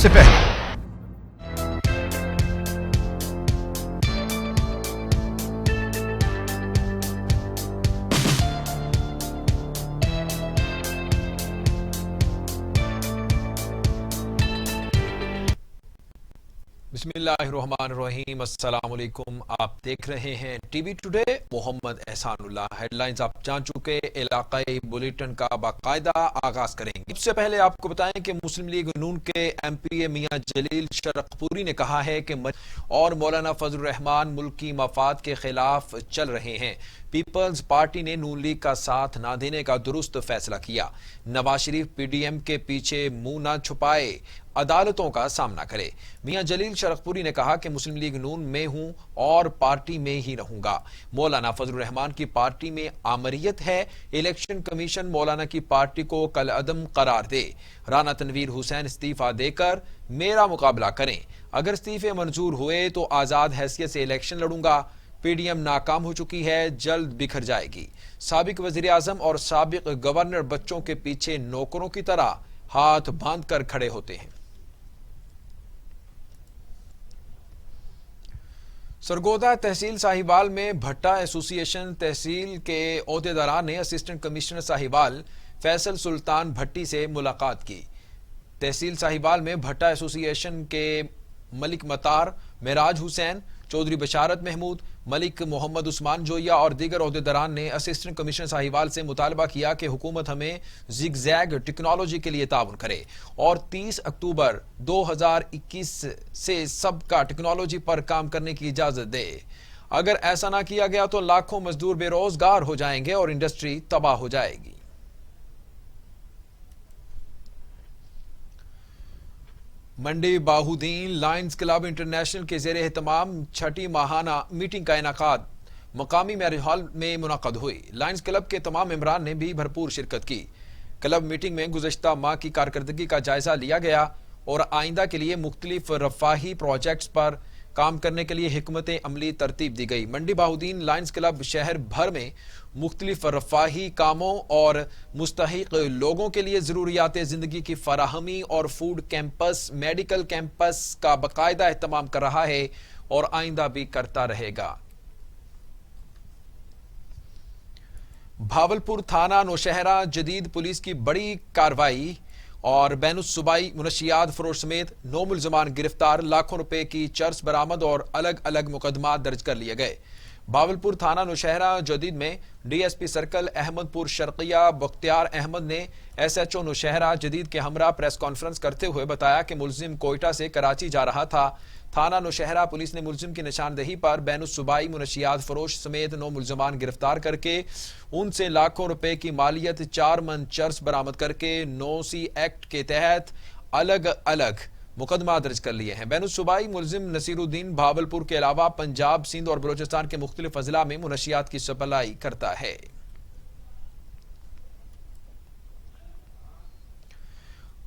سے پہلے بسم اللہ الرحمن الرحیم، السلام علیکم۔ آپ دیکھ رہے ہیں ٹی وی ٹوڈے۔ محمد احسان اللہ۔ ہیڈ لائنز آپ جان چکے، علاقائی بلیٹن کا باقاعدہ آغاز کریں گے۔ سب سے پہلے آپ کو بتائیں کہ مسلم لیگ نون کے ایم پی اے میاں جلیل شرقپوری نے کہا ہے کہ اور مولانا فضل الرحمان ملکی مفاد کے خلاف چل رہے ہیں۔ پیپلز پارٹی نے نون لیگ کا ساتھ نہ دینے کا درست فیصلہ کیا۔ Nawaz Sharif P D M کے پیچھے منہ نہ چھپائے، عدالتوں کا سامنا کرے۔ میاں جلیل شرقپوری نے کہا کہ مسلم لیگ نون میں ہوں اور پارٹی میں ہی رہوں گا۔ مولانا فضل الرحمان کی پارٹی میں آمریت ہے۔ الیکشن کمیشن مولانا کی پارٹی کو کالعدم قرار دے۔ رانا تنویر حسین استعفیٰ دے کر میرا مقابلہ کریں۔ اگر استعفے منظور ہوئے تو آزاد حیثیت سے الیکشن لڑوں گا۔ پی ڈی ایم ناکام ہو چکی ہے، جلد بکھر جائے گی۔ سابق وزیر اعظم اور سابق گورنر بچوں کے پیچھے نوکروں کی طرح ہاتھ باندھ کر کھڑے ہوتے ہیں۔ سرگودا تحصیل ساہیوال میں بھٹا ایسوسی ایشن تحصیل کے عہدیداران نے اسسٹنٹ کمشنر ساہیوال فیصل سلطان بھٹی سے ملاقات کی۔ تحصیل ساہیوال میں بھٹا ایسوسی ایشن کے ملک مطار، معراج حسین، چودھری بشارت محمود، ملک محمد عثمان جویا اور دیگر عہدیداران نے اسسٹنٹ کمشنر ساہیوال سے مطالبہ کیا کہ حکومت ہمیں زگ زیگ ٹیکنالوجی کے لیے تعاون کرے اور 30 اکتوبر 2021 سے سب کا ٹیکنالوجی پر کام کرنے کی اجازت دے۔ اگر ایسا نہ کیا گیا تو لاکھوں مزدور بے روزگار ہو جائیں گے اور انڈسٹری تباہ ہو جائے گی۔ منڈی باہودین لائنز کلب انٹرنیشنل کے زیر اہتمام چھٹی ماہانہ میٹنگ کا انعقاد مقامی میرج ہال میں منعقد ہوئی۔ لائنز کلب کے تمام ممبران نے بھی بھرپور شرکت کی۔ کلب میٹنگ میں گزشتہ ماہ کی کارکردگی کا جائزہ لیا گیا اور آئندہ کے لیے مختلف رفاہی پروجیکٹس پر کام کرنے کے لیے حکمت عملی ترتیب دی گئی۔ منڈی باہودین لائنز کلب شہر بھر میں مختلف رفاہی کاموں اور مستحق لوگوں کے لیے ضروریات زندگی کی فراہمی اور فوڈ کیمپس، میڈیکل کیمپس کا باقاعدہ اہتمام کر رہا ہے اور آئندہ بھی کرتا رہے گا۔ بھاولپور تھانہ نوشہرہ جدید پولیس کی بڑی کارروائی اور بین الصوبائی منشیات فروش سمیت 9 ملزمان گرفتار، لاکھوں روپے کی چرس برآمد اور الگ الگ مقدمات درج کر لیے گئے۔ بھاولپور تھانہ نوشہرہ جدید میں D S P circle Ahmadpur Sharqia Bakhtiyar Ahmad نے ایس ایچ او نوشہرہ جدید کے ہمراہ پریس کانفرنس کرتے ہوئے بتایا کہ ملزم کوئٹہ سے کراچی جا رہا تھا۔ تھانہ نوشہرہ پولیس نے ملزم کی نشاندہی پر بین الصوبائی منشیات فروش سمیت 9 ملزمان گرفتار کر کے ان سے لاکھوں روپے کی مالیت 4 من چرس برآمد کر کے 9C ایکٹ کے تحت الگ الگ مقدمات درج کر لیے ہیں۔ بین الصوبائی ملزم نصیر الدین بھاولپور کے علاوہ پنجاب، سندھ اور بلوچستان کے مختلف اضلاع میں منشیات کی سپلائی کرتا ہے۔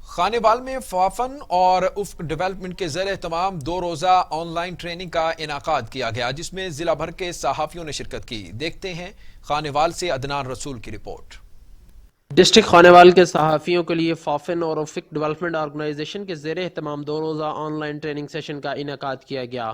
خانیوال میں فافن اور افق ڈیولپمنٹ کے زیر اہتمام 2 روزہ آن لائن ٹریننگ کا انعقاد کیا گیا، جس میں ضلع بھر کے صحافیوں نے شرکت کی۔ دیکھتے ہیں خانیوال سے عدنان رسول کی رپورٹ۔ ڈسٹرکٹ خانیوال کے صحافیوں کے لیے فافن اور افق ڈیولپمنٹ آرگنائزیشن کے زیر اہتمام 2 روزہ آن لائن ٹریننگ سیشن کا انعقاد کیا گیا،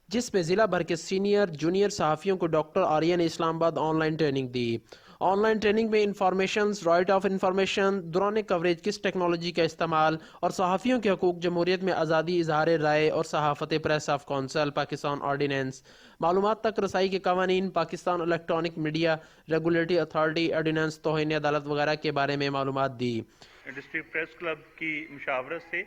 جس میں ضلع بھر کے سینئر جونیئر صحافیوں کو ڈاکٹر آریہ نے اسلام آباد on line training the. On line training میں انفارمیشنز، رائٹ آف انفارمیشن، دوران کوریج کس ٹیکنالوجی کا استعمال اور صحافیوں کے حقوق، جمہوریت میں آزادی اظہار رائے اور صحافت، press of council Pakistan ordinance, معلومات تک رسائی کے قوانین، Pakistan electronic media regulatory authority ordinance, توہین عدالت وغیرہ کے بارے میں معلومات دی۔ ڈسٹرکٹ پریس کلب کی مشاورت سے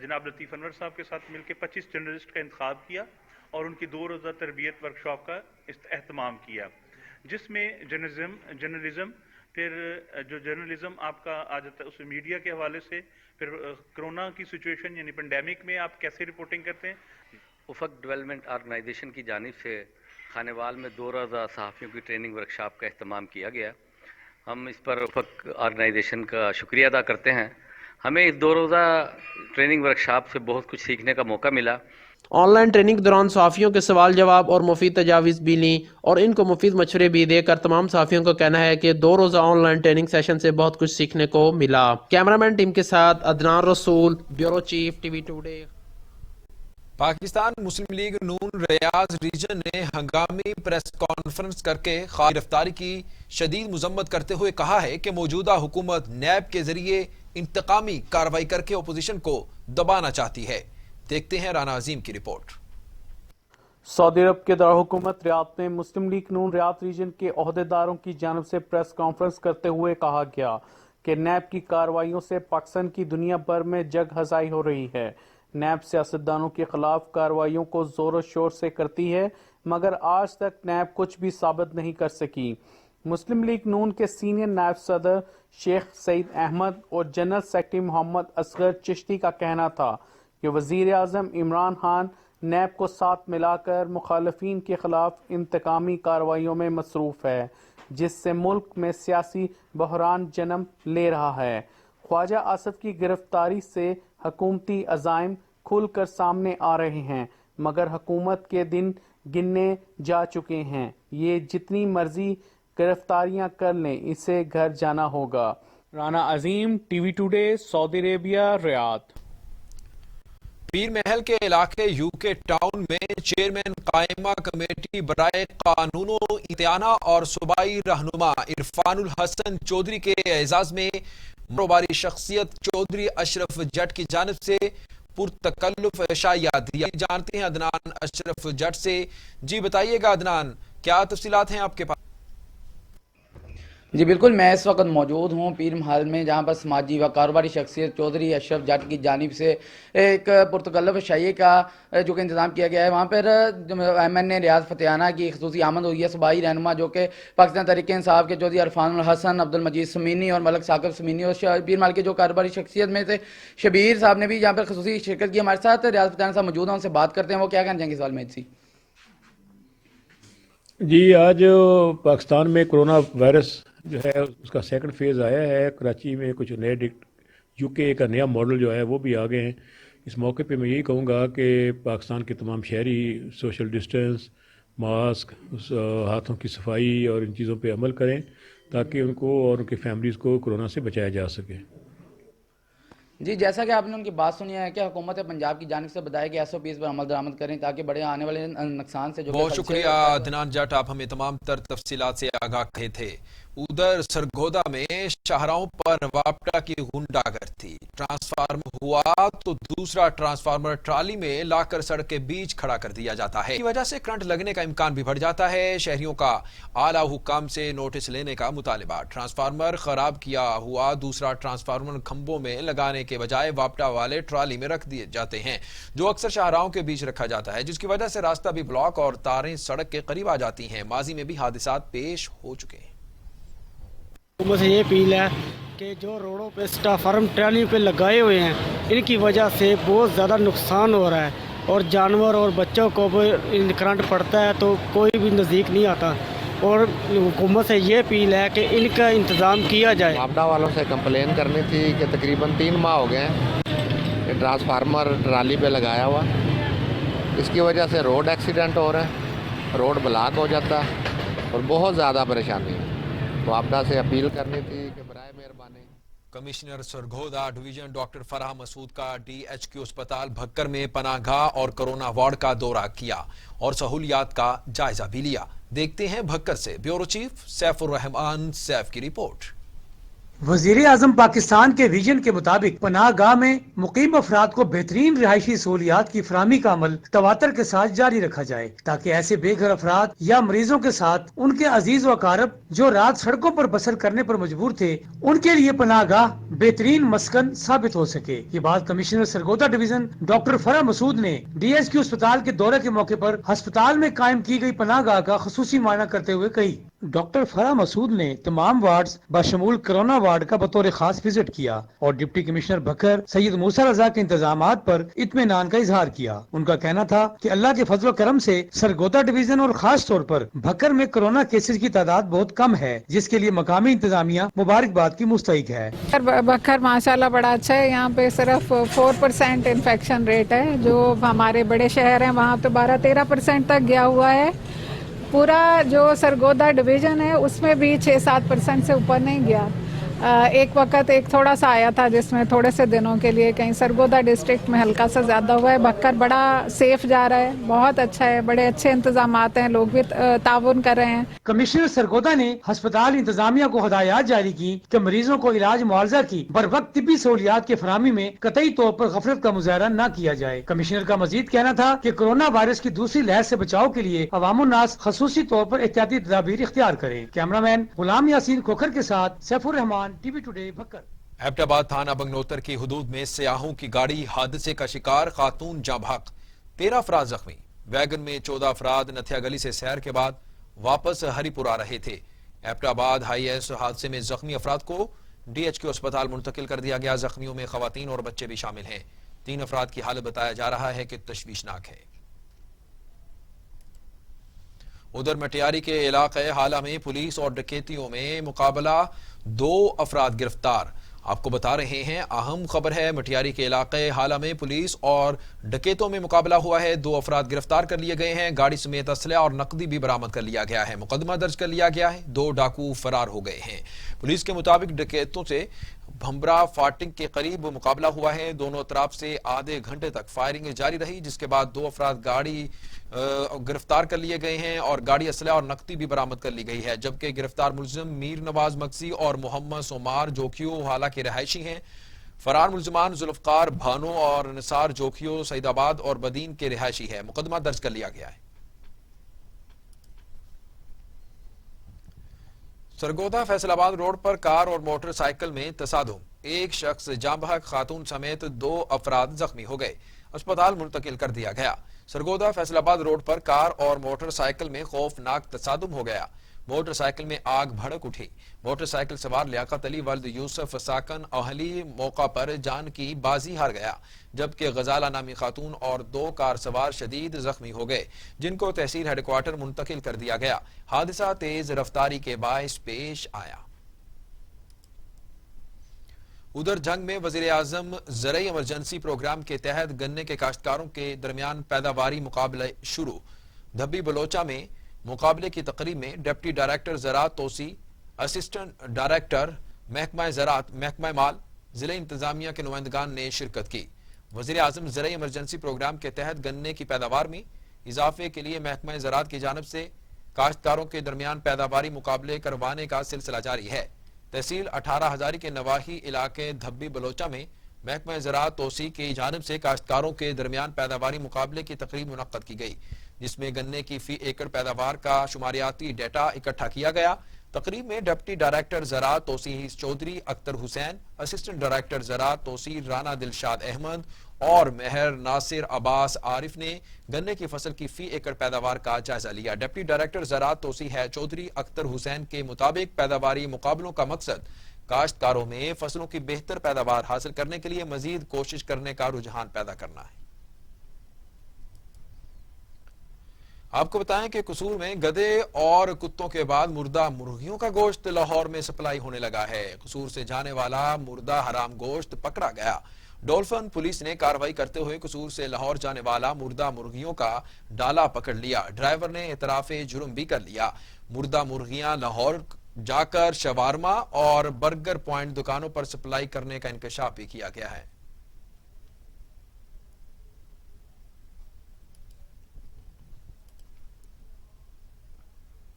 جناب لطیف انور صاحب کے ساتھ مل کے 25 جرنلسٹ کا انتخاب کیا اور ان کی 2 روزہ تربیت ورکشاپ کا اہتمام کیا، جس میں جرنلزم پھر جو جرنلزم آپ کا آ جاتا ہے اس میڈیا کے حوالے سے، پھر کرونا کی سچویشن یعنی پینڈیمک میں آپ کیسے رپورٹنگ کرتے ہیں۔ افق ڈیولپمنٹ آرگنائزیشن کی جانب سے خانیوال میں 2 روزہ صحافیوں کی ٹریننگ ورکشاپ کا اہتمام کیا گیا۔ ہم اس پر افق آرگنائزیشن کا شکریہ ادا کرتے ہیں۔ ہمیں اس 2 روزہ ٹریننگ ورکشاپ سے بہت کچھ سیکھنے کا موقع ملا۔ آن لائن ٹریننگ کے دوران صحافیوں کے سوال جواب اور مفید تجاویز بھی لیں اور ان کو مفید مشورے بھی دے کر تمام صحافیوں کا کہنا ہے کہ 2 روزہ آن لائن ٹریننگ سیشن سے بہت کچھ سیکھنے کو ملا۔ کیمرامین ٹیم کے ساتھ Adnan Rasool, bureau chief TV today. Pakistan Muslim League نون ریاض ریجن نے ہنگامی پریس کانفرنس کر کے خواہ گرفتاری کی شدید مذمت کرتے ہوئے کہا ہے کہ موجودہ حکومت نیب کے ذریعے انتقامی کارروائی کر کے اپوزیشن کو دبانا چاہتی ہے۔ دیکھتے ہیں رانا عظیم کی رپورٹ۔ سعودی عرب کے دارالحکومت ریاض میں مسلم لیگ نون ریاض ریجن کے عہدیداروں کی جانب سے پریس کانفرنس کرتے ہوئے کہا گیا کہ نیب کی کارروائیوں سے پاکستان کی دنیا بھر میں جگ ہزائی ہو رہی ہے۔ نیب سیاستدانوں کے خلاف کارروائیوں کو زور و شور سے کرتی ہے، مگر آج تک نیب کچھ بھی ثابت نہیں کر سکی۔ مسلم لیگ نون کے سینئر نائب صدر شیخ سعید احمد اور جنرل سیکرٹری محمد اصغر چشتی کا کہنا تھا کہ وزیر اعظم عمران خان نیب کو ساتھ ملا کر مخالفین کے خلاف انتقامی کارروائیوں میں مصروف ہے، جس سے ملک میں سیاسی بحران جنم لے رہا ہے۔ خواجہ آصف کی گرفتاری سے حکومتی عزائم کھل کر سامنے آ رہے ہیں، مگر حکومت کے دن گننے جا چکے ہیں۔ یہ جتنی مرضی گرفتاریاں کر لیں، اسے گھر جانا ہوگا۔ رانا عظیم، ٹی وی ٹوڈے، سعودی عربیہ، ریاض۔ پیر محل کے علاقے یو کے ٹاؤن میں چیئرمین قائمہ کمیٹی برائے قانون و اطاعت اور صوبائی رہنما عرفان الحسن چودھری کے اعزاز میں کاروباری شخصیت چودھری اشرف جٹ کی جانب سے پرتکلف عشائیات دیا جانتے ہیں عدنان اشرف جٹ سے۔ جی بتائیے گا عدنان، کیا تفصیلات ہیں آپ کے پاس؟ جی بالکل، میں اس وقت موجود ہوں پیر محل میں، جہاں پر سماجی و کاروباری شخصیت چودھری اشرف جٹ کی جانب سے ایک پرتکلف شائعے کا جو کہ انتظام کیا گیا ہے۔ وہاں پر ایم این ریاض فتحانہ کی خصوصی آمد ہوئی ہے۔ صوبائی رہنما جو کہ پاکستان تحریک انصاف کے چودھری عرفان الحسن، عبدالمجید سمینی اور ملک ثاقب سمینی، اور پیر محل کے جو کاروباری شخصیت میں سے شبیر صاحب نے بھی یہاں پر خصوصی شرکت کی۔ ہمارے ساتھ ریاض فتحانہ صاحب موجود ہیں، ان سے بات کرتے ہیں وہ کیا کہنا چاہیں گے اس سوال میں۔ جی آج پاکستان میں کرونا وائرس جو ہے اس کا سیکنڈ فیز آیا ہے۔ کراچی میں کچھ نئے یو کے کا نیا ماڈل جو ہے وہ بھی آ گئے ہیں۔ اس موقع پہ میں یہی کہوں گا کہ پاکستان کے تمام شہری سوشل ڈسٹینس، ماسک، ہاتھوں کی صفائی اور ان چیزوں پہ عمل کریں تاکہ ان کو اور ان کی فیملیز کو کرونا سے بچایا جا سکے۔ جی جیسا کہ آپ نے ان کی بات سنی ہے کہ حکومت پنجاب کی جانب سے بتایا کہ ایس او پیز پر عمل درآمد کریں تاکہ بڑے آنے والے نقصان سے جو بہت شکریہ عدنان جٹ، آپ ہمیں تمام تر تفصیلات سے آگاہ کیے تھے۔ ادھر سرگودا میں شاہراہوں پر واپٹا کی غنڈہ گردی، ٹرانسفارمر ہوا تو دوسرا ٹرانسفارمر ٹرالی میں لا کر سڑک کے بیچ کھڑا کر دیا جاتا ہے۔ اس کی وجہ سے کرنٹ لگنے کا امکان بھی بڑھ جاتا ہے۔ شہریوں کا اعلیٰ حکام سے نوٹس لینے کا مطالبہ۔ ٹرانسفارمر خراب کیا ہوا دوسرا ٹرانسفارمر کھمبوں میں لگانے کے بجائے واپٹا والے ٹرالی میں رکھ دیے جاتے ہیں، جو اکثر شاہراہوں کے بیچ رکھا جاتا ہے، جس کی وجہ سے راستہ بھی بلاک اور تاریں سڑک کے قریب آ جاتی ہیں۔ ماضی میں بھی حادثات پیش ہو چکے ہیں۔ حکومت سے یہ اپیل ہے کہ جو روڈوں پہ ٹرانسفارمر ٹرالی پہ لگائے ہوئے ہیں، ان کی وجہ سے بہت زیادہ نقصان ہو رہا ہے اور جانور اور بچوں کو بھی کرنٹ پڑتا ہے تو کوئی بھی نزدیک نہیں آتا، اور حکومت سے یہ اپیل ہے کہ ان کا انتظام کیا جائے۔ واپڈا والوں سے کمپلین کرنی تھی کہ تقریباً 3 ماہ ہو گئے ہیں یہ ٹرانسفارمر ٹرالی پہ لگایا ہوا، اس کی وجہ سے روڈ ایکسیڈنٹ ہو رہے ہیں، روڈ بلاک ہو جاتا ہے اور بہت زیادہ پریشانی ہے۔ واپڈا سے اپیل کرنی تھی کہ برائے مہربانی۔ کمشنر سرگودا ڈویژن ڈاکٹر فرح مسعود کا ڈی ایچ کیو اسپتال بھکر میں پناہ گاہ اور کرونا وارڈ کا دورہ کیا اور سہولیات کا جائزہ بھی لیا۔ دیکھتے ہیں بھکر سے بیورو چیف سیف الرحمان سیف کی رپورٹ۔ وزیر اعظم پاکستان کے ویژن کے مطابق پناہ گاہ میں مقیم افراد کو بہترین رہائشی سہولیات کی فراہمی کا عمل تواتر کے ساتھ جاری رکھا جائے تاکہ ایسے بے گھر افراد یا مریضوں کے ساتھ ان کے عزیز و اقارب جو رات سڑکوں پر بسر کرنے پر مجبور تھے، ان کے لیے پناہ گاہ بہترین مسکن ثابت ہو سکے۔ یہ بات کمشنر سرگودا ڈویژن ڈاکٹر فرح مسعود نے ڈی ایچ کیو اسپتال کے دورے کے موقع پر ہسپتال میں قائم کی گئی پناہ گاہ کا خصوصی معائنہ کرتے ہوئے کہی۔ डॉक्टर फराह मसूद ने तमाम वार्ड्स बशमूल कोरोना वार्ड का बतौर खास विजिट किया और डिप्टी कमिश्नर बकर सैयद मूसा रजा के इंतजामात पर इत्मीनान का इजहार किया। उनका कहना था कि अल्लाह के फजल करम से सरगोदा डिवीजन और खास तौर पर भक्कर में कोरोना केसेस की तादाद बहुत कम है, जिसके लिए मकामी इंतजामिया मुबारकबाद की मुस्तहिक है। भक्कर माशाल्लाह बड़ा अच्छा है, यहाँ पे सिर्फ 4% इन्फेक्शन रेट है। जो हमारे बड़े शहर हैं वहाँ तो 12-13% तक गया हुआ है। पूरा जो सरगोदा डिवीज़न है उसमें भी 6-7% से ऊपर नहीं गया। एक वक्त एक थोड़ा सा आया था जिसमें थोड़े से दिनों के लिए कहीं सरगोदा डिस्ट्रिक्ट में हल्का सा ज़्यादा हुआ है। भक्कर बड़ा सेफ जा रहा है, बहुत अच्छा है, बड़े अच्छे इंतजामात हैं, लोग भी ताउन कर रहे हैं। कमिश्नर सरगोदा ने अस्पताल इंतजामिया को हदायत जारी की कि मरीजों को इलाज मुआवजा की बर वक्त तिब्बी सहूलियात की फराहमी में कतई तौर पर गफलत का मुजाहरा न किया जाए। कमिश्नर का मजीद कहना था कि कोरोना वायरस की दूसरी लहर से बचाव के लिए अवामुन्नास खसूसी तौर पर एहतियाती तदाबीर इख्तियार करें। कैमरामैन गुलाम यासीन खोखर के साथ सैफुर रहमान, टीवी टुडे, भक्कर। एबटाबाद थाना बगनोतर की हुदूद में सयाहों की गाड़ी हादसे का शिकार, खातून जाँ बहक, 13 अफराद जख्मी। वैगन में 14 अफराद नथिया गली से सैर के बाद वापस हरिपुर आ रहे थे। एबटाबाद हाईएस हादसे में जख्मी अफराद को DHQ अस्पताल मुंतकिल कर दिया गया। जख्मियों में खवातीन और बच्चे भी शामिल हैं। 3 अफराद की हालत बताया जा रहा है कि तशवीशनाक है। उधर मटियारी के इलाके हाला में पुलिस और डकैतियों में मुकाबला, 2 अफराद गिरफ्तार। आपको बता रहे हैं, अहम खबर है, मटियारी के इलाके हाला में पुलिस और डकैतों में मुकाबला हुआ है। 2 अफराद गिरफ्तार कर लिए गए हैं। गाड़ी समेत असला और नकदी भी बरामद कर लिया गया है। मुकदमा दर्ज कर लिया गया है। 2 डाकू फरार हो गए हैं। पुलिस के मुताबिक डकैतों से भंबरा फाटिंग के करीब मुकाबला हुआ है। दोनों तरफ से आधे घंटे तक फायरिंग जारी रही, जिसके बाद 2 अफराद गाड़ी गिरफ्तार कर लिए गए हैं और गाड़ी, असला और नकदी भी बरामद कर ली गई है। जबकि गिरफ्तार मुलजिम मीर नवाज मक्सी और मोहम्मद सोमार जोखियो हाला के रहायशी हैं। फरार मुलजिमान जुल्फकार भानो और निसार जोखियो सईदाबाद और बदीन के रहायशी है। मुकदमा दर्ज कर लिया गया है। सरगोदा फैसलाबाद रोड पर कार और मोटरसाइकिल में तसादुम, एक शख्स जाँ बहक, खातून समेत 2 अफराद जख्मी हो गए। अस्पताल मुंतकिल कर दिया गया। सरगोदा फैसलाबाद रोड पर कार और मोटरसाइकिल में खौफनाक तसादुम हो गया। मोटरसाइकिल में आग भड़क उठी। मोटरसाइकिल सवार लियाकत अली वल्द यूसुफ साकन अहली मौका पर जान की बाजी हार गया, जबकि गजाला नामी खातून और 2 कार सवार शदीद जख्मी हो गए, जिनको तहसील हेडक्वार्टर मुंतकिल कर दिया गया। हादसा तेज रफ्तारी के बायस पेश आया। उधर जंग में वजीर आजम ज़राई इमरजेंसी प्रोग्राम के तहत गन्ने के काश्तकारों के दरमियान पैदावारी मुकाबले शुरू। धब्बी बलोचा में मुकाबले की तकरीब में डिप्टी डायरेक्टर ज़राअत तोसी, असिस्टेंट डायरेक्टर महकमा ज़राअत, महकमा माल, जिला इंतजामिया के नुमाइंदगान ने शिरकत की। वजीर आजम ज़राई इमरजेंसी प्रोग्राम के तहत गन्ने की पैदावार में इजाफे के लिए महकमा ज़राअत की जानिब से काश्तकारों के दरमियान पैदावारी मुकाबले करवाने का सिलसिला जारी है। तहसील 18 हजारी के नवाही इलाके धब्बी बलोचा में महकमा ज़राअत तोसी की जानिब से काश्तकारों के दरमियान पैदावारी मुकाबले की तकरीब मुनक्कद की गई, जिसमें गन्ने की फी एकड़ पैदावार का शुमारियाती डेटा इकट्ठा किया गया। तकरीब में डिप्टी डायरेक्टर ज़राअत तोसी चौधरी अख्तर हुसैन, असिस्टेंट डायरेक्टर ज़राअत तोसी राना दिलशाद अहमद और मेहर नासिर अब्बास आरिफ ने गन्ने की फसल की फी एकड़ पैदावार का जायजा लिया। डिप्टी डायरेक्टर ज़राअत तोसी है चौधरी अख्तर हुसैन के मुताबिक पैदावारी मुकाबलों का मकसद काश्तकारों में फसलों की बेहतर पैदावार हासिल करने के लिए मजीद कोशिश करने का रुझान पैदा करना है। आपको बताएं कि कसूर में गधे और कुत्तों के बाद मुर्दा मुर्गियों का गोश्त लाहौर में सप्लाई होने लगा है। कसूर से जाने वाला मुर्दा हराम गोश्त पकड़ा गया। डॉल्फिन पुलिस ने कार्रवाई करते हुए कसूर से लाहौर जाने वाला मुर्दा मुर्गियों का डाला पकड़ लिया। ड्राइवर ने एतराफे जुर्म भी कर लिया। मुर्दा मुर्गियां लाहौर जाकर शवारमा और बर्गर पॉइंट दुकानों पर सप्लाई करने का इंकशाफ भी किया गया है।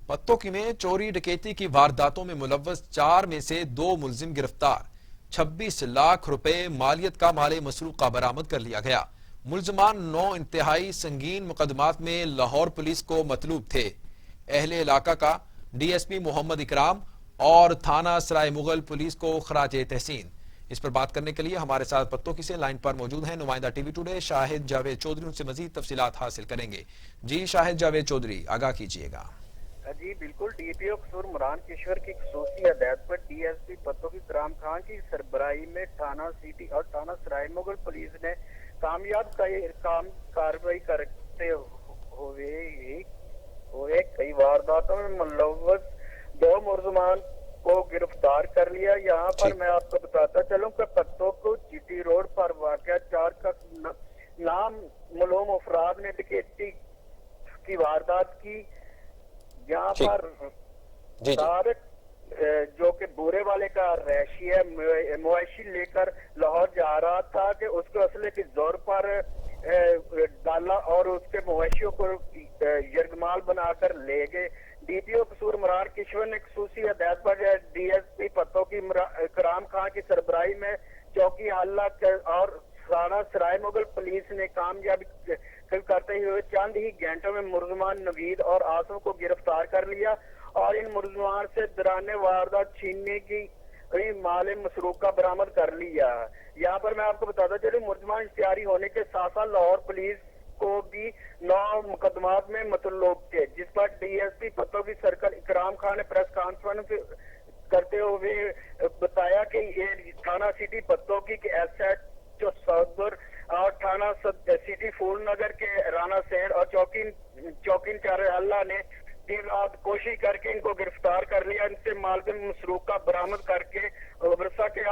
पत्तों में चोरी डकैती की वारदातों में मुलव्वस 4 में से 2 मुलजिम गिरफ्तार। 26 लाख रुपए मालियत का माले मसरूका बरामद कर लिया गया। मुलजमान 9 इंतहाई संगीन मुकदमात में लाहौर पुलिस को मतलूब थे। अहले इलाका का DSP मोहम्मद इकराम और थाना सराय मुगल पुलिस को खराजे तहसीन। इस पर बात करने के लिए हमारे साथ पत्तों की से लाइन पर मौजूद हैं नुमाइंदा टीवी टुडे शाहिद जावेद चौधरी। उनसे मजीद तफसीलात हासिल करेंगे। जी शाहिद जावेद चौधरी, आगाह कीजिएगा। جی بالکل، ڈی پی او قصور عمران کشور کی خصوصی ہدایت پر ڈی ایس پی پتو کی کرام خان کی سربراہی میں تھانہ سٹی اور تھانہ سرائے مغل پولیس نے کامیاب کارروائی کرتے ہوئے کئی وارداتوں میں ملوث 2 ملزمان کو گرفتار کر لیا۔ یہاں پر میں آپ کو بتاتا چلوں کہ پتو کو جی ٹی روڈ پر واقع 4 کا نام معلوم افراد نے ڈکیتی کی واردات کی، یہاں پر طارق جو کہ بورے والے کا رہائشی ہے مویشی لے کر لاہور جا رہا تھا کہ اس کو اسلحے کے زور پر ڈالا اور اس کے مویشیوں کو یرغمال بنا کر لے گئے۔ ڈی پی او قصور عمران کشور نے خصوصی ہدایت پر ڈی ایس پی پتو کی کرام خان کی سربراہی میں چوکی حلہ اور تھانہ سرائے مغل پولیس نے کامیابی کرتے ہوئے چند ہی گھنٹوں میں ملزمان نوید اور آصف کو گرفتار کر لیا اور ان ملزمان سے دوران واردات چھیننے کی مال مسروقہ برآمد کر لیا۔ یہاں پر میں آپ کو بتاتا چلوں ملزمان اشتہاری ہونے کے ساتھ ساتھ لاہور پولیس کو بھی 9 مقدمات میں مطلوب تھے، جس پر ڈی ایس پی پتو کی سرکل اکرام خان نے پریس کانفرنس کرتے ہوئے بتایا کہ یہ تھانہ سٹی پتو کی ایس ایچ جو صدر اور تھانہ سٹی پھول نگر کے رانا سینڈ اور چوکین چار اللہ نے دن رات کوشش کر کے ان کو گرفتار کر لیا، ان سے مال مسروقہ برآمد کر کے ورثہ کے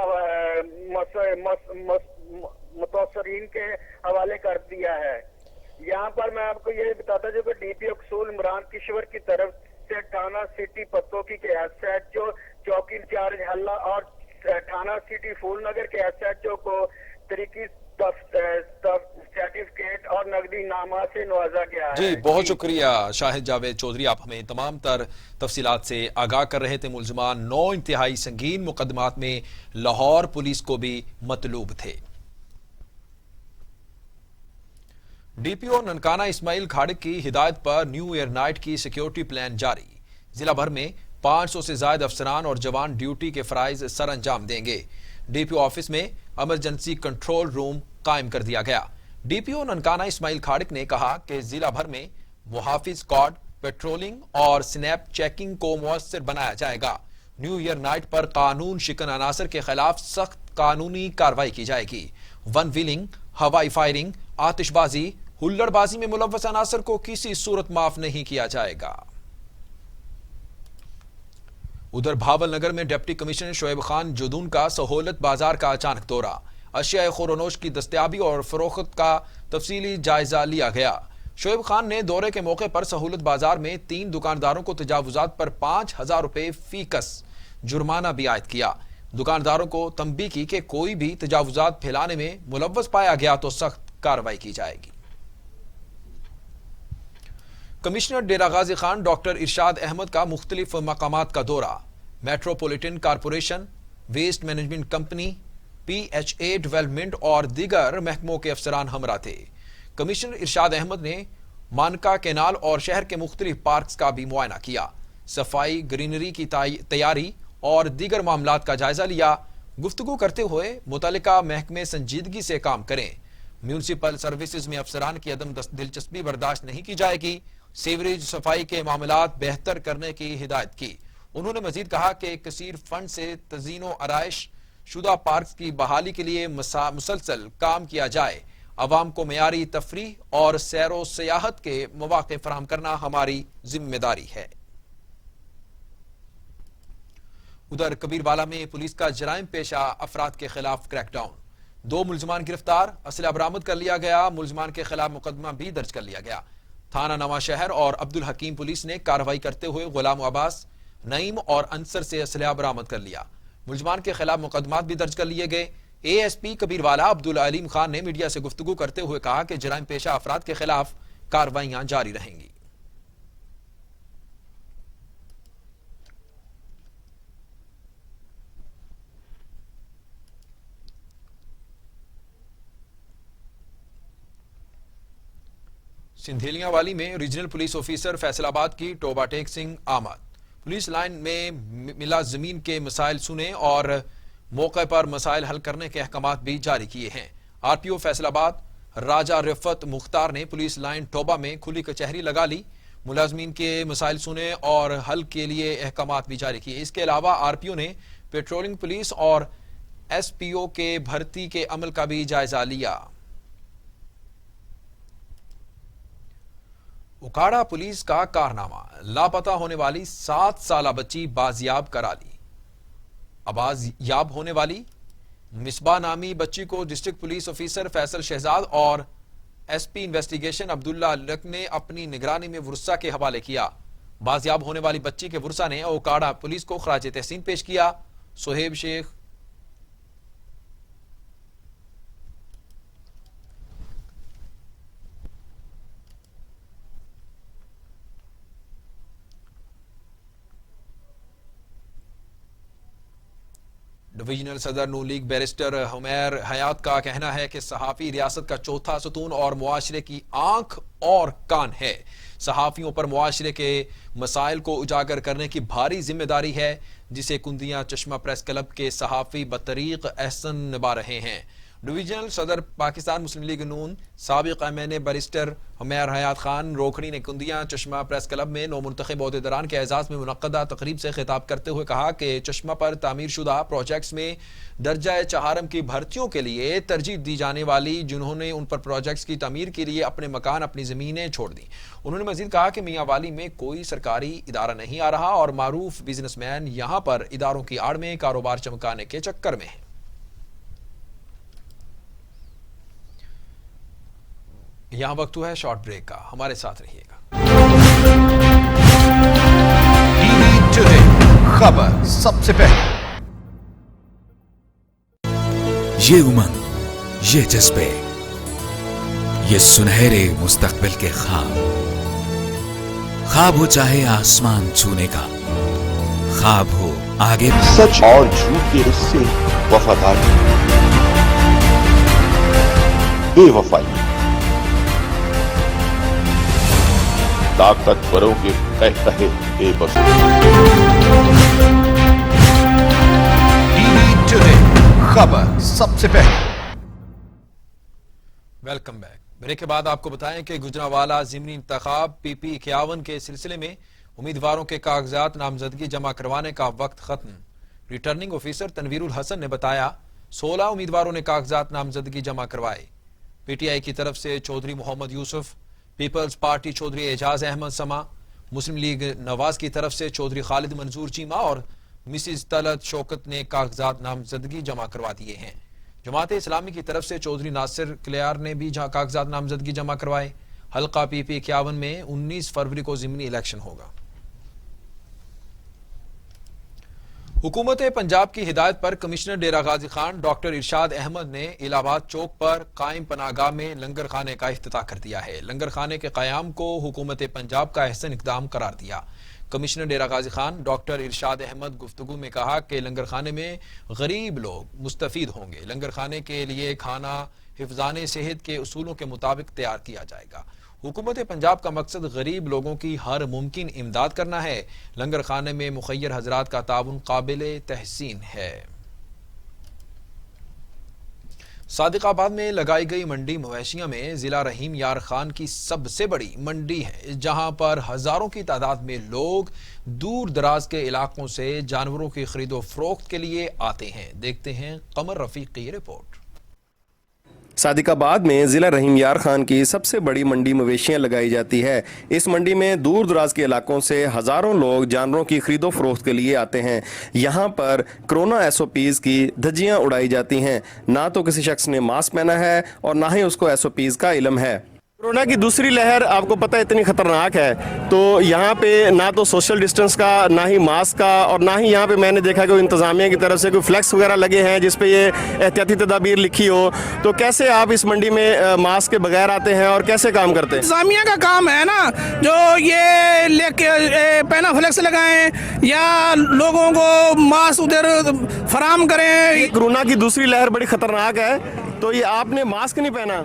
متاثرین کے حوالے کر دیا ہے۔ یہاں پر میں آپ کو یہ بتاتا ہوں کہ ڈی پی او قصور عمران کشور کی طرف سے تھانہ سٹی پتو کی کے ایس ایچ او چوکی انچارج حلہ اور تھانہ سٹی پھول نگر کے ایس ایچ او کو طریقی سرٹیفکیٹ اور نقدی نامہ سے نوازا گیا ہے۔ جی بہت شکریہ شاہد جاوید چودھری، آپ ہمیں تمام تر تفصیلات سے آگاہ کر رہے تھے۔ ملزمان 9 انتہائی سنگین مقدمات میں لاہور پولیس کو بھی مطلوب تھے۔ ڈی پی او ننکانہ اسماعیل کھاڑک کی ہدایت پر نیو ایئر نائٹ کی سیکیورٹی پلان جاری، ضلع بھر میں 500 سے زائد افسران اور جوان ڈیوٹی کے فرائض سر انجام دیں گے۔ ڈی پی او آفس میں ایمرجنسی کنٹرول روم قائم کر دیا گیا۔ ڈی پی او ننکانہ اسماعیل کھاڑک نے کہا کہ ضلع بھر میں محافظ اسکواڈ پیٹرولنگ اور سنیپ چیکنگ کو مؤثر بنایا جائے گا۔ نیو ایئر نائٹ پر قانون شکن عناصر کے خلاف سخت قانونی کارروائی کی جائے گی۔ ون ویلنگ، ہوائی فائرنگ، آتش بازی، ہلڑ بازی میں ملوث عناصر کو کسی صورت معاف نہیں کیا جائے گا۔ ادھر بھاول نگر میں ڈپٹی کمشنر شعیب خان جدون کا سہولت بازار کا اچانک دورہ، اشیاء خورونوش کی دستیابی اور فروخت کا تفصیلی جائزہ لیا گیا۔ شعیب خان نے دورے کے موقع پر سہولت بازار میں 3 دکانداروں کو تجاوزات پر 5,000 روپے فی کس جرمانہ بھی عائد کیا۔ دکانداروں کو تنبیہ کی کہ کوئی بھی تجاوزات پھیلانے میں ملوث پایا گیا تو سخت کارروائی کی جائے گی۔ کمشنر ڈیرہ غازی خان ڈاکٹر ارشاد احمد کا مختلف مقامات کا دورہ، metropolitan corporation, waste management company, P H A development اور دیگر محکموں کے افسران ہمراہ تھے۔ کمشنر ارشاد احمد نے مانکا کینال اور شہر کے مختلف پارکس کا بھی معائنہ کیا، صفائی، گرینری کی تیاری اور دیگر معاملات کا جائزہ لیا۔ گفتگو کرتے ہوئے متعلقہ محکمے سنجیدگی سے کام کریں، میونسپل سروسز میں افسران کی عدم دلچسپی برداشت نہیں کی جائے گی، سیوریج صفائی کے معاملات بہتر کرنے کی ہدایت کی۔ انہوں نے مزید کہا کہ کثیر فنڈ سے تزئین و آرائش شدہ پارکس کی بحالی کے لیے مسلسل کام کیا جائے، عوام کو معیاری تفریح اور سیر و سیاحت کے مواقع فراہم کرنا ہماری ذمہ داری ہے۔ ادھر کبیروالا میں پولیس کا جرائم پیشہ افراد کے خلاف کریک ڈاؤن، 2 ملزمان گرفتار، اسلحہ برآمد کر لیا گیا، ملزمان کے خلاف مقدمہ بھی درج کر لیا گیا۔ تھانہ نواں شہر اور عبدالحکیم پولیس نے کارروائی کرتے ہوئے غلام عباس، نعیم اور انصر سے اسلحہ برآمد کر لیا۔ ملزمان کے خلاف مقدمات بھی درج کر لیے گئے۔ A S P Kabirwala Abdul Aleem Khan نے میڈیا سے گفتگو کرتے ہوئے کہا کہ جرائم پیشہ افراد کے خلاف کارروائیاں جاری رہیں گی۔ سندھیلیاں والی میں ریجنل پولیس آفیسر فیصل آباد کی ٹوبہ ٹیک سنگھ آمد، پولیس لائن میں ملازمین کے مسائل سنے اور موقع پر مسائل حل کرنے کے احکامات بھی جاری کیے ہیں۔ آر پی او فیصل آباد راجہ رفت مختار نے پولیس لائن ٹوبہ میں کھلی کچہری لگا لی۔ मुलाजमीन के मसाइल सुने और हल के लिए अहकामात भी जारी किए। इसके अलावा आरपीओ ने पेट्रोलिंग पुलिस और एसपीओ के भर्ती के अमल का भी जायजा लिया। उकाड़ा पुलिस का कारनामा, लापता होने वाली 7 साला बच्ची बाजियाब करा ली। बाजियाब होने वाली मिसबा नामी बच्ची को district police officer Faisal Shahzad और एसपी इन्वेस्टिगेशन अब्दुल्ला लक ने अपनी निगरानी में वुरसा के हवाले किया। बाजियाब होने वाली बच्ची के वुरसा ने उकाड़ा पुलिस को खराज तहसीन पेश किया। सोहेब शेख डिवीजनल सदर नून लीग बैरिस्टर हुमैर हयात का कहना है कि सहाफ़ी रियासत का चौथा सतून और मुआशरे की आंख और कान है। सहाफ़ियों पर मुआशरे के मसाइल को उजागर करने की भारी जिम्मेदारी है, जिसे कुंदियां चश्मा प्रेस क्लब के सहाफ़ी बतरीक एहसन निभा रहे हैं। डिवीजनल सदर पाकिस्तान मुस्लिम लीग नून साबिक एमएनए बैरिस्टर हुमैर हयात खान रोखड़ी ने कुंदियां चश्मा प्रेस क्लब में नौमुंतखब ओहदेदारान के एजाज़ में मुनक्कदा तकरीब से खिताब करते हुए कहा कि चश्मा पर तामीर शुदा प्रोजेक्ट्स में दर्जा चाहरम की भर्तियों के लिए तरजीह दी जाने वाली, जिन्होंने उन पर प्रोजेक्ट्स की तामीर के लिए अपने मकान अपनी ज़मीनें छोड़ दी। उन्होंने मजीद कहा कि मियाँ वाली में कोई सरकारी इदारा नहीं आ रहा और मारूफ बिजनेसमैन यहाँ पर इदारों की आड़ में कारोबार चमकाने के चक्कर में है। यहां वक्त हुआ है शॉर्ट ब्रेक का, हमारे साथ रहिएगा। टीवी टुडे खबर सबसे पहले। ये उमंग, ये जज्बे, ये सुनहरे मुस्तकबिल के ख्वाब हो चाहे आसमान छूने का, ख्वाब हो आगे सच और झूठ के रिश्ते, वफादारी, बेवफाई, ताकतवरों के तहे बेबसी। टीवी टुडे खबर सबसे पहले। Welcome back. ब्रेक के बाद आपको बताएं कि गुजरांवाला ज़िमनी इंतखाब PP 51 के सिलसिले में उम्मीदवारों के कागजात नामजदगी जमा करवाने का वक्त खत्म। रिटर्निंग ऑफिसर तनवीरुल हसन ने बताया 16 उम्मीदवारों ने कागजात नामजदगी जमा करवाए। PTI की तरफ से चौधरी मोहम्मद यूसुफ, पीपल्स पार्टी चौधरी एजाज अहमद समा, मुस्लिम लीग नवाज की तरफ से चौधरी खालिद मंजूर चीमा और मिसिज तलत शौकत ने कागजात नामजदगी जमा करवा दिए हैं। जमात इस्लामी की तरफ से चौधरी नासिर क्लियार ने भी कागजात नामजदगी जमा करवाए। हल्का PP 51 में 19 फरवरी को ज़िमनी इलेक्शन होगा। हुकूमत पंजाब की हिदायत पर कमिश्नर डेरा गाजी खान डॉक्टर इरशाद अहमद ने इलाहाबाद चौक पर कायम पनाहगाह में लंगर खाने का इफ्तिताह कर दिया है। लंगर खाने के क़याम को हुकूमत पंजाब का अहसन इक़दाम करार दिया। कमिश्नर डेरा गाजी खान डॉक्टर इरशाद अहमद गुफ्तगू में कहा कि लंगर खाने में गरीब लोग मुस्तफीद होंगे। लंगर खाने के लिए खाना हिफ्ज़ान सेहत के उसूलों के मुताबिक तैयार किया जाएगा। हुकूमत पंजाब का मकसद गरीब लोगों की हर मुमकिन इमदाद करना है। लंगर खाने में मुखय्यर हजरात का ताउन काबिल तहसीन है। सादिकाबाद में लगाई गई मंडी मवेशियों में जिला रहीम यार खान की सबसे बड़ी मंडी है, जहां पर हजारों की तादाद में लोग दूर दराज के इलाकों से जानवरों की खरीदो फरोख्त के लिए आते हैं। देखते हैं कमर रफीक की रिपोर्ट। सादिकाबाद में ज़िला रहीम यार खान की सबसे बड़ी मंडी मवेशियां लगाई जाती है। इस मंडी में दूर दराज के इलाकों से हज़ारों लोग जानवरों की खरीदो फरोख्त के लिए आते हैं। यहाँ पर कोरोना SOPs की धज्जियाँ उड़ाई जाती हैं। ना तो किसी शख्स ने मास्क पहना है और ना ही उसको SOPs का इल्म है। कोरोना की दूसरी लहर आपको पता है इतनी खतरनाक है, तो यहाँ पे ना तो सोशल डिस्टेंस का, ना ही मास्क का, और ना ही यहाँ पे मैंने देखा कि इंतज़ामिया की तरफ से कोई फ्लैक्स वगैरह लगे हैं जिस पे ये एहतियाती तदाबीर लिखी हो। तो कैसे आप इस मंडी में मास्क के बगैर आते हैं और कैसे काम करते हैं? इंतज़ामिया का काम है ना, जो ये लेके पैना फ्लैक्स लगाएं या लोगों को मास्क उधर फराम करें। कोरोना की दूसरी लहर बड़ी खतरनाक है, तो ये आपने मास्क नहीं पहना?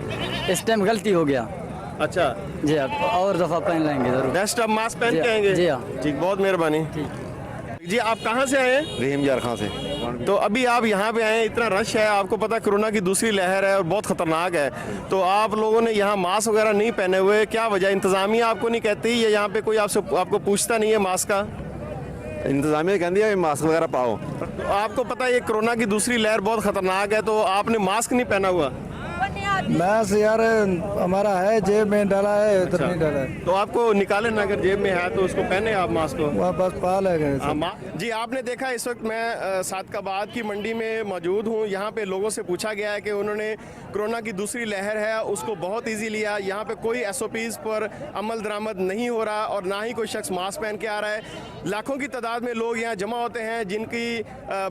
इस टाइम गलती हो गया। अच्छा जी हाँ, और दफ़ा पहन लेंगे जरूर। नेक्स्ट आप मास्क पहन के आएंगे? जी हाँ। ठीक, बहुत मेहरबानी। जी आप कहाँ से आए हैं? रहीम यार खान से। तो अभी आप यहाँ पे आए, इतना रश है, आपको पता है कोरोना की दूसरी लहर है और बहुत खतरनाक है, तो आप लोगों ने यहाँ मास्क वगैरह नहीं पहने हुए, क्या वजह? इंतजामिया आपको नहीं कहती या यहाँ पे कोई आपको पूछता नहीं है मास्क का? इंतजामिया कहती है मास्क वगैरह पाओ। तो आपको पता है ये कोरोना की दूसरी लहर बहुत खतरनाक है, तो आपने मास्क नहीं पहना हुआ? मास्क यार हमारा है, जेब में डाला है, इधर नहीं डाला है। तो आपको निकाले ना, अगर जेब में है तो उसको पहने आप मास्क को। वहाँ बस पाल है। जी, आपने देखा इस वक्त मैं सादकाबाद की मंडी में मौजूद हूँ। यहाँ पे लोगों से पूछा गया है कि उन्होंने कोरोना की दूसरी लहर है उसको बहुत ईजी लिया। यहाँ पे कोई SOPs पर अमल दरामद नहीं हो रहा और ना ही कोई शख्स मास्क पहन के आ रहा है। लाखों की तादाद में लोग यहाँ जमा होते हैं जिनकी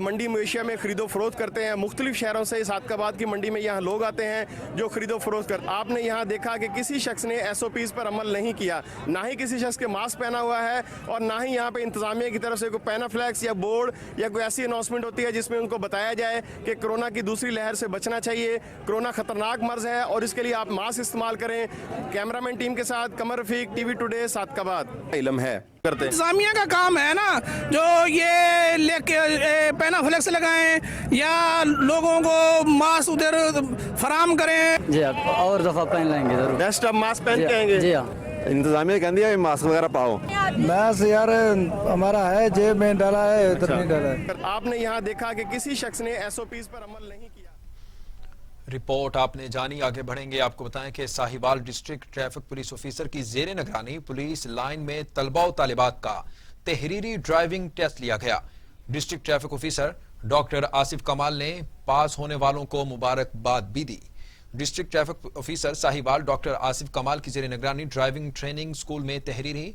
मंडी मवेशिया में खरीदो फरोख्त करते हैं। मुख्तलिफ शहरों से सादकाबाद की मंडी में यहाँ लोग आते हैं जो खरीदो फरोख्त कर। आपने यहाँ देखा कि किसी शख्स ने SOPs पर अमल नहीं किया, ना ही किसी शख्स के मास्क पहना हुआ है और ना ही यहाँ पे इंतजामिया की तरफ से कोई पैनाफ्लैक्स या बोर्ड या कोई ऐसी अनाउंसमेंट होती है जिसमें उनको बताया जाए कि कोरोना की दूसरी लहर से बचना चाहिए, कोरोना खतरनाक मर्ज है और इसके लिए आप मास्क इस्तेमाल करें। कैमरामैन टीम के साथ कमर रफीक, TV टुडे, सादकाबाद। इल्म है करते हैं। इंतजामिया का काम है ना, जो ये लेके पैनाफ्लेक्स लगाएं या लोगों को मास्क उधर फराम करें। जी हाँ, और दफ़ा पहन लेंगे जरूर। बेस्ट अब मास्क पहन के आएंगे। जी हाँ, इंतजामिया कहती है मास्क वगैरह पाओ। मास्क यार हमारा है, जेब में डाला है, इधर नहीं डाला है। आपने यहाँ देखा कि किसी शख्स ने SOPs पर अमल नहीं किया। रिपोर्ट आपने जानी, आगे बढ़ेंगे। आपको बताएं कि Sahiwal district traffic police officer की जेर निगरानी पुलिस लाइन में तलबा और तालिबात का तहरीरी ड्राइविंग टेस्ट लिया गया। District traffic officer doctor Asif Kamal ने पास होने वालों को मुबारकबाद भी दी। District traffic officer Sahiwal doctor Asif Kamal की जेर निगरानी ड्राइविंग ट्रेनिंग स्कूल में तहरीरी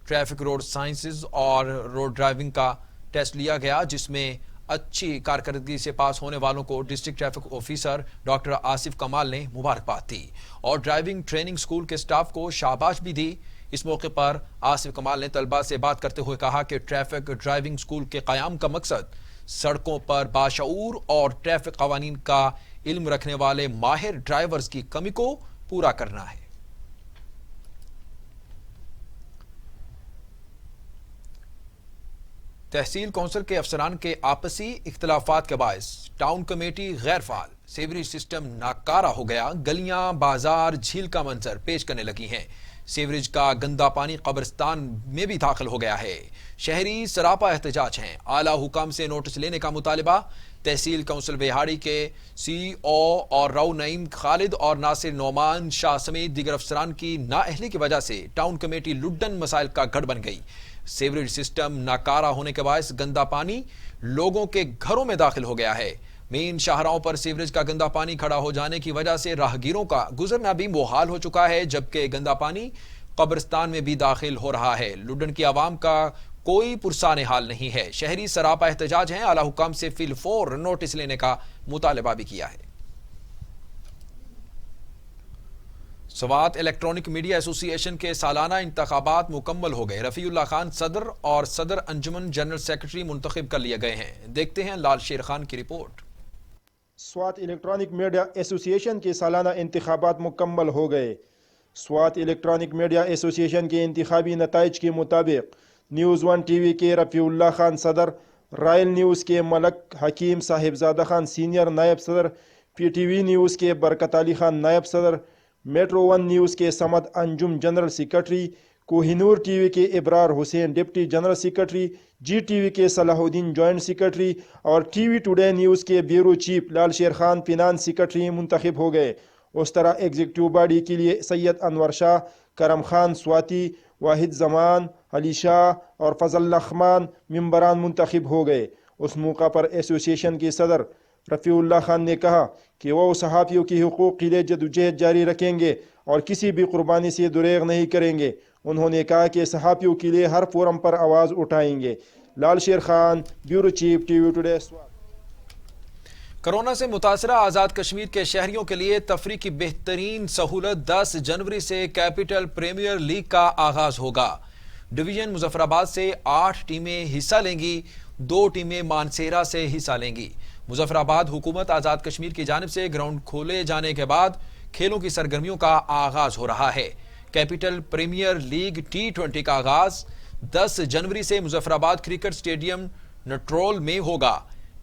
ट्रैफिक रोड साइंसेज और रोड ड्राइविंग का टेस्ट लिया गया, जिसमें अच्छी कारकर्दगी से पास होने वालों को district traffic officer doctor Asif Kamal ने मुबारकबाद दी और ड्राइविंग ट्रेनिंग स्कूल के स्टाफ को शाबाश भी दी। इस मौके पर आसिफ कमाल ने तलबा से बात करते हुए कहा कि ट्रैफिक ड्राइविंग स्कूल के क़याम का मकसद सड़कों पर बाशऊर और ट्रैफिक कवानीन का इल्म रखने वाले माहिर ड्राइवर्स की कमी को पूरा करना है। तहसील कौंसिल के अफसरान के आपसी इख्तलाफात के बायस टाउन कमेटी गैर फाल, सीवरेज सिस्टम नाकारा हो गया, गलियां, बाजार, झील का मंजर पेश करने लगी हैं। सीवरेज का गंदा पानी कब्रिस्तान में भी दाखिल हो गया है। शहरी सरापा एहतजाज हैं। आला हुकाम से नोटिस लेने का मुतालिबा। तहसील कौंसिल बिहाड़ी के CEO और राव नईम खालिद और नासिर नोमान शाह समेत दीगर अफसरान की नाअहली की वजह से टाउन कमेटी लुड्डन मसाइल का गढ़ बन गई। सीवरेज सिस्टम नाकारा होने के बायस गंदा पानी लोगों के घरों में दाखिल हो गया है। मेन शाहराहों पर सीवरेज का गंदा पानी खड़ा हो जाने की वजह से राहगीरों का गुजरना भी मुहाल हो चुका है, जबकि गंदा पानी कब्रिस्तान में भी दाखिल हो रहा है। लुड्डन की आवाम का कोई पुरसाने हाल नहीं है। शहरी सरापा एहतजाज हैं। आला हुकाम से फिलफौर नोटिस लेने का मुतालबा भी किया है। स्वात इलेक्ट्रॉनिक मीडिया एसोसिएशन के सालाना इंतखाबात मुकम्मल हो गए। रफीउल्लाह खान सदर और सदर अंजुमन जनरल सेक्रेटरी मुंतखब कर लिए गए हैं। देखते हैं लाल शेर खान की report. Swat electronic media association के सालाना इंतखाबात मुकम्मल हो गए। स्वात इलेक्ट्रॉनिक मीडिया एसोसिएशन के इंतखाबी नताइज के मुताबिक न्यूज़ 1 TV के रफीउल्लाह खान सदर, रॉयल न्यूज़ के मलक हकीम साहिबजादा खान सीनियर नायब सदर, PTV न्यूज़ के बरकत अली खान नायब सदर, मेट्रो 1 न्यूज़ के Samad Anjum general secretary, Kohinoor TV के Ibrar Hussain deputy general secretary, GTV के सलाहुद्दीन जॉइंट सेक्रेटरी और TV टुडे न्यूज़ के ब्यूरो चीफ लाल शेर खान फिनांस सेक्रेटरी मुंतखब हो गए। उस तरह एग्जीक्यूटिव बॉडी के लिए सैयद अनवर शाह, करम खान स्वाति, वाहिद जमान, अली शाह और फजल लखमान मेंबरान मुंतखब हो गए। उस मौका पर एसोसिएशन के सदर रफ़ीउल्लाह खान ने कहा कि वो सहाफ़ियों की हुकूक़ के लिए जदोजहद जारी रखेंगे और किसी भी कुर्बानी से दुरेग नहीं करेंगे। उन्होंने कहा कि सहाफ़ियों के लिए हर फोरम पर आवाज़ उठाएंगे। लाल शेर Khan, bureau chief, TV today. Corona से मुतासरा आज़ाद कश्मीर के शहरियों के लिए तफरीह की बेहतरीन सहूलत 10 जनवरी से कैपिटल प्रीमियर लीग का आगाज होगा। डिवीजन मुजफ्फराबाद से 8 टीमें हिस्सा लेंगी, 2 टीमें मानसेरा से हिस्सा लेंगी। मुजफ्फराबाद हुकूमत आज़ाद कश्मीर की जानिब से ग्राउंड खोले जाने के बाद खेलों की सरगर्मियों का आगाज हो रहा है। कैपिटल प्रीमियर लीग T20 का आगाज 10 जनवरी से मुजफ्फराबाद क्रिकेट स्टेडियम नट्रोल में होगा।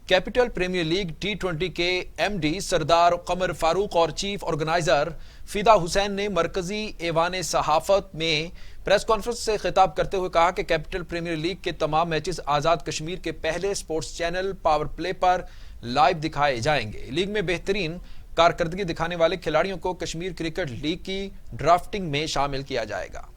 कैपिटल प्रीमियर लीग T20 के MD सरदार कमर फारूक और चीफ ऑर्गेनाइजर फिदा हुसैन ने मरकजी ऐवान सहाफत में प्रेस कॉन्फ्रेंस से खिताब करते हुए कहा कि कैपिटल प्रीमियर लीग के तमाम मैचेस आज़ाद कश्मीर के पहले स्पोर्ट्स चैनल पावर प्ले पर लाइव दिखाए जाएंगे। लीग में बेहतरीन कारकर्दगी दिखाने वाले खिलाड़ियों को कश्मीर क्रिकेट लीग की ड्राफ्टिंग में शामिल किया जाएगा।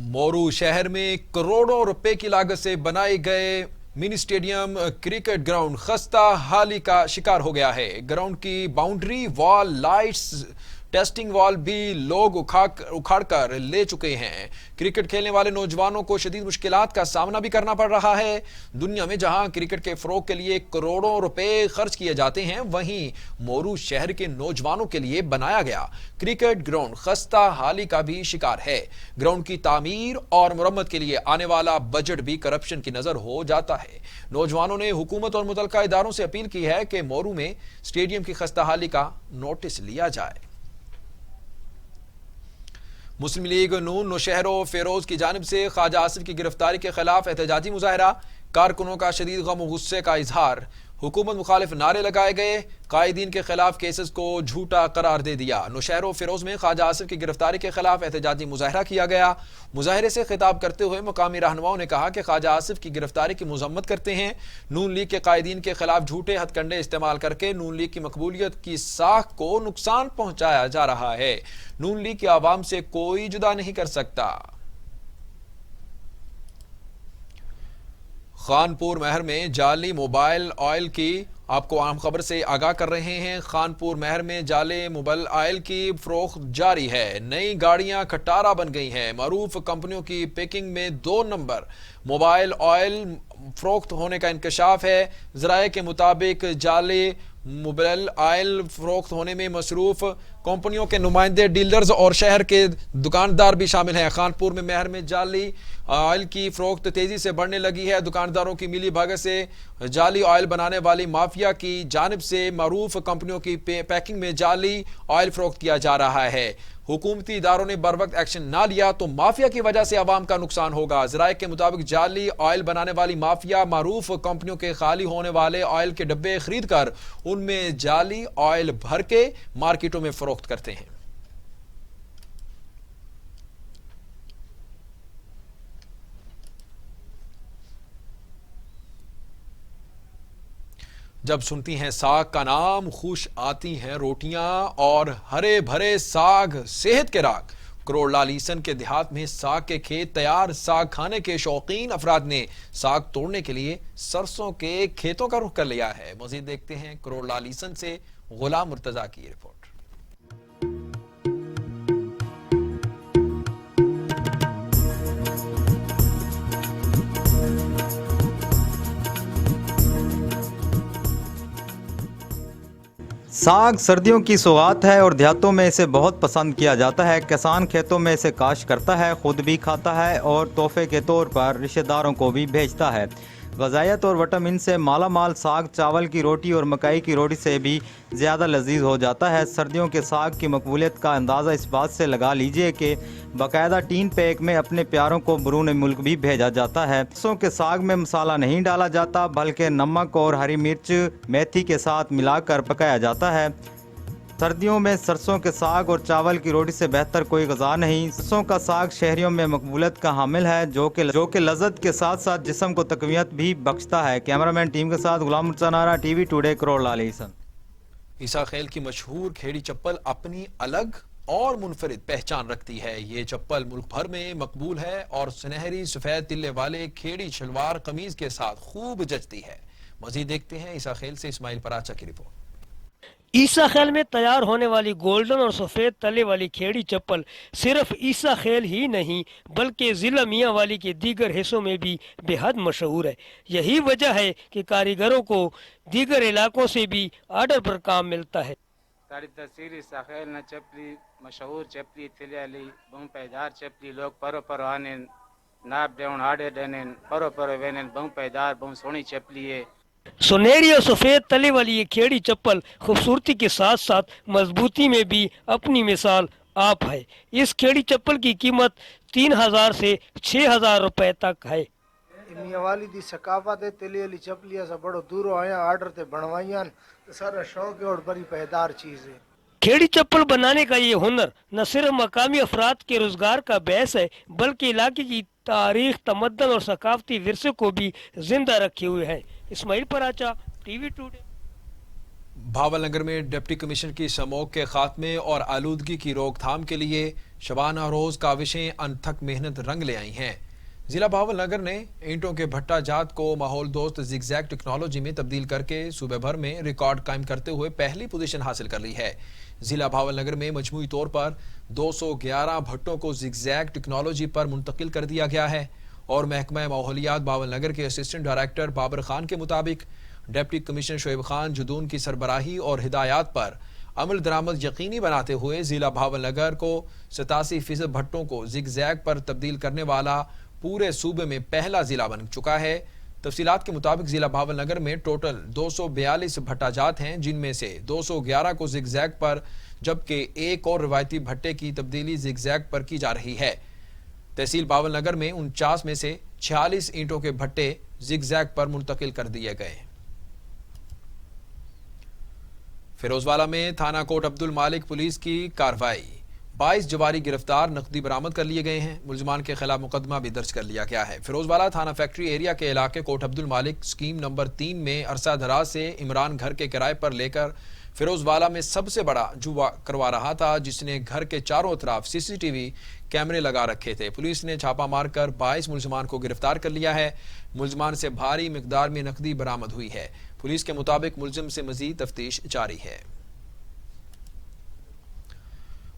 मोरू शहर में करोड़ों रुपए की लागत से बनाए गए मिनी स्टेडियम क्रिकेट ग्राउंड खस्ता हाली का शिकार हो गया है। ग्राउंड की boundary wall, lights, testing wall भी लोग उखाड़ कर ले चुके हैं। क्रिकेट खेलने वाले नौजवानों को शदीद मुश्किलात का सामना भी करना पड़ रहा है। दुनिया में जहां क्रिकेट के फरोग के लिए करोड़ों रुपए खर्च किए जाते हैं, वहीं मोरू शहर के नौजवानों के लिए बनाया गया क्रिकेट ग्राउंड खस्ता हाली का भी शिकार है। ग्राउंड की तामीर और मुरम्मत के लिए आने वाला बजट भी करप्शन की नजर हो जाता है। नौजवानों ने हुकूमत और मुतल्लिका इदारों से अपील की है कि मोरू में स्टेडियम की खस्ता हाली का नोटिस लिया जाए। मुस्लिम लीग नून नौशहर फेरोज की जानिब से ख्वाजा आसिफ की गिरफ्तारी के खिलाफ एहतजाजी मुजाहरा, कारकुनों का शदीद गम और गुस्से का इजहार, हुकूमत मुखालिफ नारे लगाए गए, कायदीन के खिलाफ केसेस को झूठा करार दे दिया। नौशहर फेरोज में ख्वाजा आसिफ की गिरफ्तारी के खिलाफ एहतजाजी मुजाहरा किया गया। मुजाहरे से खिताब करते हुए मकामी रहनुमाओं ने कहा कि ख्वाजा आसिफ की गिरफ्तारी की मजम्मत करते हैं। नून लीग के कायदीन के खिलाफ झूठे हथकंडे इस्तेमाल करके नून लीग की मकबूलियत की साख को नुकसान पहुंचाया जा रहा है। नून लीग की आवाम से कोई जुदा नहीं कर सकता। खानपुर महर में जाली मोबाइल ऑयल की आपको आम खबर से आगाह कर रहे हैं। खानपुर महर में जाले मोबाइल ऑयल की फरोख्त जारी है। नई गाड़ियां खटारा बन गई हैं। मारूफ कंपनियों की पैकिंग में 2 नंबर मोबाइल ऑयल फरोख्त होने का इंकशाफ है। ज़राए के मुताबिक जाले मोबाइल ऑयल फरोख्त होने में मसरूफ कंपनियों के नुमाइंदे, डीलर्स और शहर के दुकानदार भी शामिल हैं। खानपुर में महर में जाली ऑयल की फरोख्त तेजी से बढ़ने लगी है। दुकानदारों की मिली भगत से जाली ऑयल बनाने वाली माफिया की जानिब से मारूफ कंपनियों की पैकिंग में जाली ऑयल फरोख्त किया जा रहा है। हुकूमती इदारों ने बर वक्त एक्शन ना लिया तो माफिया की वजह से आवाम का नुकसान होगा। ज़राए के मुताबिक जाली ऑयल बनाने वाली माफिया मारूफ कंपनियों के खाली होने वाले ऑयल के डब्बे खरीद कर उनमें जाली ऑयल भर के मार्केटों में फरोख्त करते हैं। जब सुनती हैं साग का नाम, खुश आती हैं रोटियां और हरे भरे साग सेहत के राग। करोड़ लालीसन के देहात में साग के खेत तैयार। साग खाने के शौकीन अफराद ने साग तोड़ने के लिए सरसों के खेतों का रुख कर लिया है। मजीद देखते हैं करोड़ लालीसन से गुलाम मुर्तजा की रिपोर्ट। साग सर्दियों की सौगात है और देहातों में इसे बहुत पसंद किया जाता है। किसान खेतों में इसे काश्त करता है, खुद भी खाता है और तोहफे के तौर पर रिश्तेदारों को भी भेजता है। ग़िज़ाइयत और विटामिन से माला माल साग चावल की रोटी और मकई की रोटी से भी ज़्यादा लजीज हो जाता है। सर्दियों के साग की मकबूलियत का अंदाज़ा इस बात से लगा लीजिए कि बाकायदा टीन पैक में अपने प्यारों को बरून मुल्क भी भेजा जाता है। सरसों के साग में मसाला नहीं डाला जाता बल्कि नमक और हरी मिर्च मेथी के साथ मिलाकर पकाया जाता है। सर्दियों में सरसों के साग और चावल की रोटी से बेहतर कोई ग़िज़ा नहीं। सरसों का साग शहरियों में मकबूलियत का हामिल है जो कि लज़्ज़त के साथ साथ जिस्म को तक़वियत भी बख्शता है। कैमरामैन टीम के साथ गुलाम मुर्तज़ा, टीवी टुडे, करोड़ लालीसन। ईसा खेल की मशहूर खेड़ी चप्पल अपनी अलग और मुनफरिद पहचान रखती है। ये चप्पल मुल्क भर में मकबूल है और सुनहरी सफ़ेद तिल्ले वाले खेड़ी शलवार कमीज के साथ खूब जचती है। मज़ीद देखते हैं ईसा खेल से इस्माइल पराचा की रिपोर्ट। ईसा खेल में तैयार होने वाली गोल्डन और सफ़ेद तले वाली खेड़ी चप्पल सिर्फ ईसा खेल ही नहीं बल्कि ज़िला मियाँ वाली के दीगर हिस्सों में भी बेहद मशहूर है। यही वजह है कि कारीगरों को दीगर इलाकों से भी आर्डर पर काम मिलता है। तारी तस्वीर ईसा खेल न चपली मशहूर चपली तिलियाली बहु पैदार चपली लोग परो परो आने नाप डेवन आड़े देने परो परो वेने बहु पैदार बहु सोनी चपली है। सुनहरी और सफ़ेद तले वाली ये खेड़ी चप्पल खूबसूरती के साथ साथ मजबूती में भी अपनी मिसाल आप है। इस खेड़ी चप्पल की कीमत 3000 से 6000 रुपए तक है। मियावाली दी सकाफत है तेली वाली चपलिया से बड़ो दूरों आया आर्डर ते बनवाइयां सारा शौक है और बड़ी पायदार चीज है। खेड़ी चप्पल बनाने का ये हुनर न सिर्फ मकामी अफराद के रोजगार का बहस है बल्कि इलाके की तारीख, तमद्दन और सकाफती विरसे को भी जिंदा रखे हुए है। Ismail Paracha, TV today. Bahawalnagar में डिप्टी कमिश्नर की स्मोक के खात्मे और आलूदगी की रोकथाम के लिए शबाना रोज काविशें अनथक मेहनत रंग ले आई हैं। जिला भावल नगर ने ईंटों के भट्टा जात को माहौल दोस्त जिगजैग टेक्नोलॉजी में तब्दील करके सूबे भर में रिकॉर्ड कायम करते हुए पहली पोजीशन हासिल कर ली है। जिला भावल नगर में मजमूई तौर पर 211 भट्टों को जिगजैग टेक्नोलॉजी पर मुंतकिल कर दिया गया है और महकमा माहौलियात भावल नगर के असिस्टेंट डायरेक्टर बाबर खान के मुताबिक डिप्टी कमिश्नर शोएब खान जुदून की सरबराही और हिदायत पर अमल दरामद यकीनी बनाते हुए जिला भावल नगर को 87% भट्टों को जिगजैग पर तब्दील करने वाला पूरे सूबे में पहला जिला बन चुका है। तफसीलात के मुताबिक जिला भावल नगर में टोटल 242 भट्टा जात हैं, जिनमें से 211 को जिगजैग पर जबकि एक और रिवायती भट्टे की तब्दीली जिगजैग पर की जा रही है। तहसील भावल नगर में 49 में से 46 ईंटों के भट्टे जिगजैग पर मुंतकिल कर दिए गए। फिरोजवाला में थाना कोट अब्दुल मालिक पुलिस की कार्रवाई, 22 जवारी गिरफ्तार, नकदी बरामद कर लिए गए हैं। मुलजमान के खिलाफ मुकदमा भी दर्ज कर लिया गया है। फिरोजवाला थाना फैक्ट्री एरिया के इलाके कोट अब्दुल मालिक स्कीम नंबर 3 में अरसा दराज से इमरान घर के किराए पर लेकर फिरोजवाला में सबसे बड़ा जुआ करवा रहा था, जिसने घर के चारों तरफ सीसीटीवी कैमरे लगा रखे थे। पुलिस ने छापा मारकर 22 मुलजमान को गिरफ्तार कर लिया है। मुलजमान से भारी मिकदार में नकदी बरामद हुई है। पुलिस के मुताबिक मुलजिम से मजीद तफ्तीश जारी है।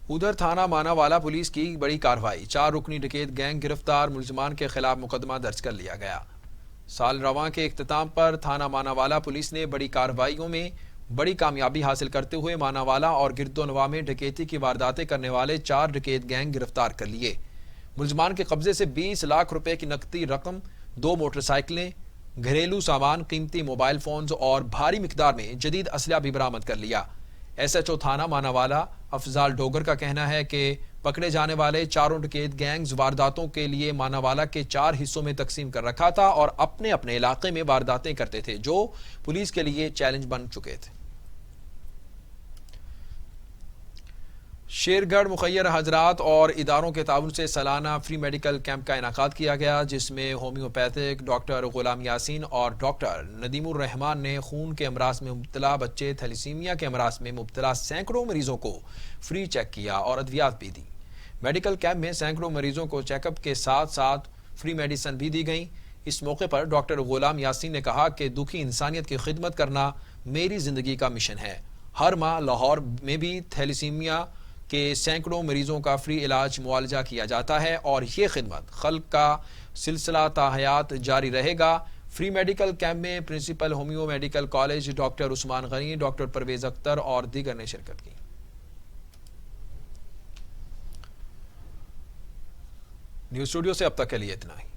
उधर थाना मानावाला पुलिस की बड़ी कार्रवाई, 4 रुकनी डकैत गैंग गिरफ्तार, मुलजमान के खिलाफ मुकदमा दर्ज कर लिया गया। साल रवां के इख्तिताम पर थाना मानावाला पुलिस ने बड़ी कार्रवाइयों में बड़ी कामयाबी हासिल करते हुए मानावाला और गिरदोनवा में डकैती की वारदातें करने वाले 4 डकैत गैंग गिरफ्तार कर लिए। मुलजमान के कब्जे से 20 लाख रुपए की नकदी रकम, 2 मोटरसाइकिलें, घरेलू सामान, कीमती मोबाइल फोन्स और भारी मिकदार में जदीद असला भी बरामद कर लिया। SHO थाना मानावाला अफजाल डोगर का कहना है कि पकड़े जाने वाले 4 डकैत गैंग्स वारदातों के लिए मानावाला के 4 हिस्सों में तकसीम कर रखा था और अपने अपने इलाके में वारदातें करते थे, जो पुलिस के लिए चैलेंज बन चुके थे। शेरगढ़ मुखैर हजरात और इदारों के ताउन से सालाना फ्री मेडिकल कैंप का इनाकाद किया गया, जिसमें होम्योपैथिक डॉक्टर गुलाम यासीन और डॉक्टर नदीमुर रहमान ने खून के अमराज में मुब्तला बच्चे, थैलीसीमिया के अमराज में मुब्तला सैकड़ों मरीजों को फ्री चेक किया और अद्वियात भी दी। मेडिकल कैंप में सैकड़ों मरीजों को चेकअप के साथ साथ फ्री मेडिसिन भी दी गई। इस मौके पर डॉक्टर गुलाम यासीन ने कहा कि दुखी इंसानियत की खिदमत करना मेरी जिंदगी का मिशन है। हर माह लाहौर में भी थैलीसीमिया के सैकड़ों मरीजों का फ्री इलाज मुआलजा किया जाता है और ये खिदमत खल्क का सिलसिला ताहयात जारी रहेगा। फ्री मेडिकल कैंप में principal homeo medical college doctor Usman Ghani, doctor Pervez Akhtar और दीगर ने शिरकत की। न्यूज स्टूडियो से अब तक के लिए इतना ही।